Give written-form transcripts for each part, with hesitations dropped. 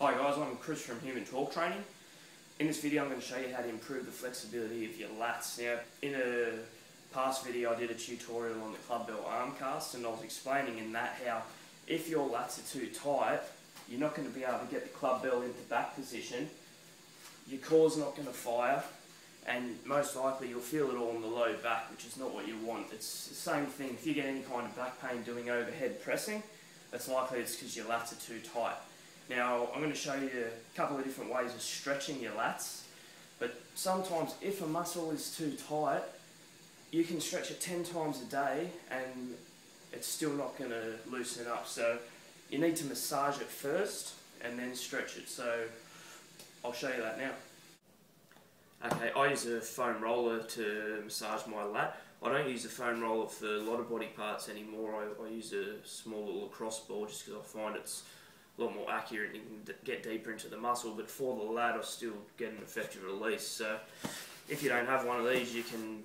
Hi guys, I'm Chris from Human Torque Training. In this video I'm going to show you how to improve the flexibility of your lats. Now, in a past video I did a tutorial on the club bell arm cast, and I was explaining in that how if your lats are too tight, you're not going to be able to get the club bell into back position, your core's not going to fire, and most likely you'll feel it all in the low back, which is not what you want. It's the same thing, if you get any kind of back pain doing overhead pressing, it's likely it's because your lats are too tight. Now, I'm going to show you a couple of different ways of stretching your lats, but sometimes if a muscle is too tight, you can stretch it 10 times a day and it's still not going to loosen up. So you need to massage it first and then stretch it. So I'll show you that now. Okay, I use a foam roller to massage my lat. I don't use a foam roller for a lot of body parts anymore. I use a small little lacrosse ball just because I find it's a lot more accurate and you can get deeper into the muscle, but for the lat I still get an effective release. So if you don't have one of these, you can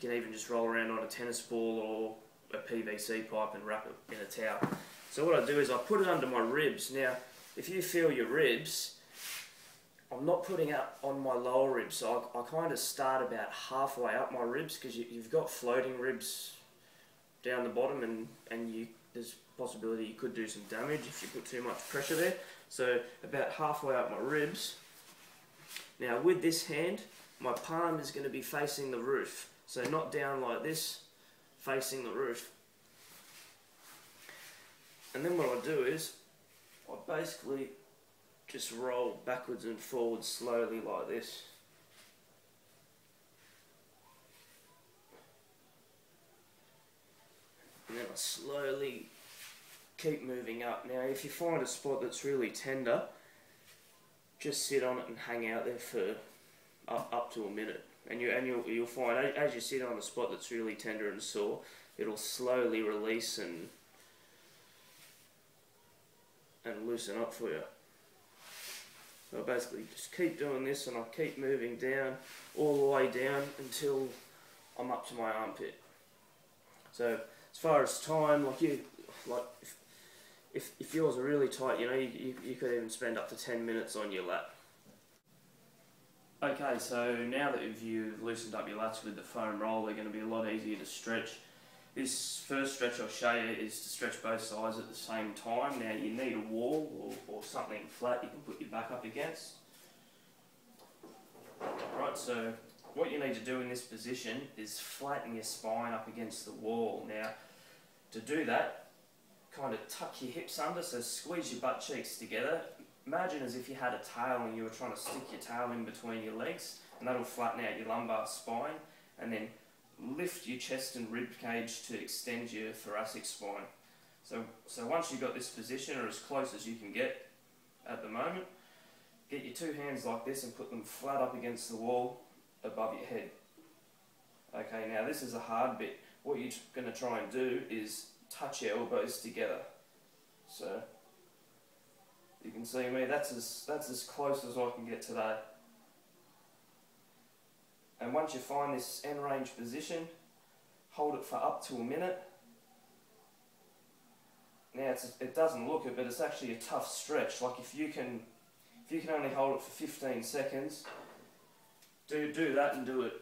even just roll around on a tennis ball or a PVC pipe and wrap it in a towel. So what I do is I put it under my ribs. Now if you feel your ribs, I'm not putting it on my lower ribs, so I kind of start about halfway up my ribs, because you've got floating ribs down the bottom, and there's a possibility you could do some damage if you put too much pressure there. So about halfway up my ribs. Now with this hand, my palm is going to be facing the roof, so not down like this, facing the roof. And then what I do is I basically just roll backwards and forwards slowly like this. And then I slowly keep moving up. Now if you find a spot that's really tender, just sit on it and hang out there for up to a minute. And you'll find as you sit on a spot that's really tender and sore, it'll slowly release and loosen up for you. So I basically just keep doing this, and I keep moving down, all the way down until I'm up to my armpit. So as far as time, if yours are really tight, you know, you could even spend up to 10 minutes on your lat. Okay, so now that you've loosened up your lats with the foam roll, they're going to be a lot easier to stretch. This first stretch I'll show you is to stretch both sides at the same time. Now you need a wall or something flat you can put your back up against. Right, so what you need to do in this position is flatten your spine up against the wall. Now to do that, kind of tuck your hips under, so squeeze your butt cheeks together. Imagine as if you had a tail and you were trying to stick your tail in between your legs, and that'll flatten out your lumbar spine, and then lift your chest and rib cage to extend your thoracic spine. So once you've got this position, or as close as you can get at the moment, get your two hands like this and put them flat up against the wall above your head. Okay, now this is a hard bit. What you're going to try and do is touch your elbows together. So you can see me, that's as close as I can get today. And once you find this end range position, hold it for up to a minute. Now it doesn't look it, but it's actually a tough stretch. Like if you can only hold it for 15 seconds, do that and do it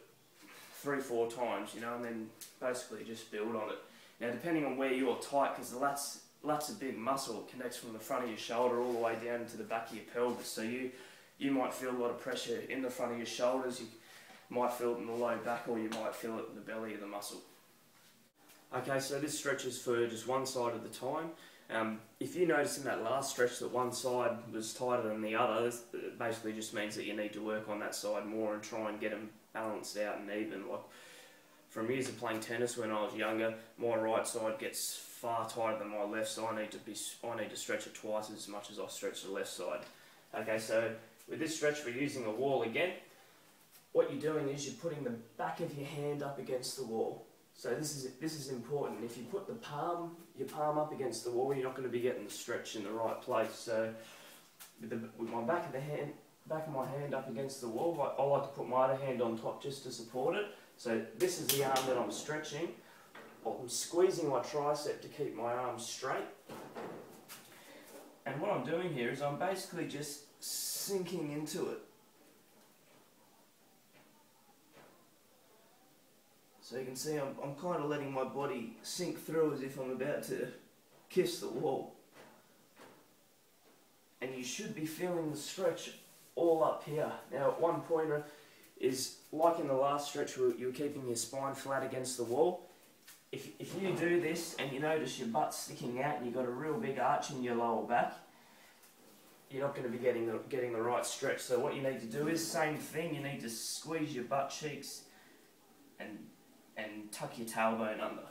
3-4 times, you know, and then basically just build on it. Now depending on where you're tight, because the lat's a big muscle, it connects from the front of your shoulder all the way down to the back of your pelvis. So you might feel a lot of pressure in the front of your shoulders. You might feel it in the low back, or you might feel it in the belly of the muscle. Okay, so this stretch is for just one side at a time. If you notice in that last stretch that one side was tighter than the other, it basically just means that you need to work on that side more and try and get them balanced out and even. Like from years of playing tennis when I was younger, my right side gets far tighter than my left, so I need to stretch it twice as much as I stretch the left side. Okay, so with this stretch we're using a wall again. What you're doing is you're putting the back of your hand up against the wall. So this is important. If you put your palm up against the wall, you're not going to be getting the stretch in the right place. So with my back of my hand up against the wall, I like to put my other hand on top just to support it. So this is the arm that I'm stretching. I'm squeezing my tricep to keep my arm straight. And what I'm doing here is I'm basically just sinking into it. So you can see I'm kind of letting my body sink through as if I'm about to kiss the wall. And you should be feeling the stretch all up here. Now, one pointer is, like in the last stretch, you're keeping your spine flat against the wall. If you do this and you notice your butt sticking out and you've got a real big arch in your lower back, you're not going to be getting the right stretch. So what you need to do is, same thing, you need to squeeze your butt cheeks and tuck your tailbone under.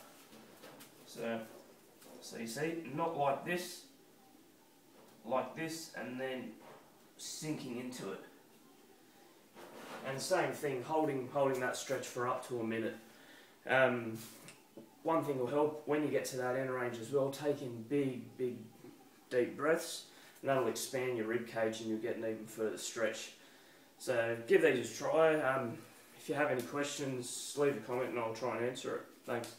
So you see, not like this, and then sinking into it. And same thing, holding that stretch for up to a minute. One thing will help when you get to that end range as well, taking big, deep breaths, and that'll expand your rib cage and you'll get an even further stretch. So give these a try. If you have any questions, leave a comment and I'll try and answer it. Thanks.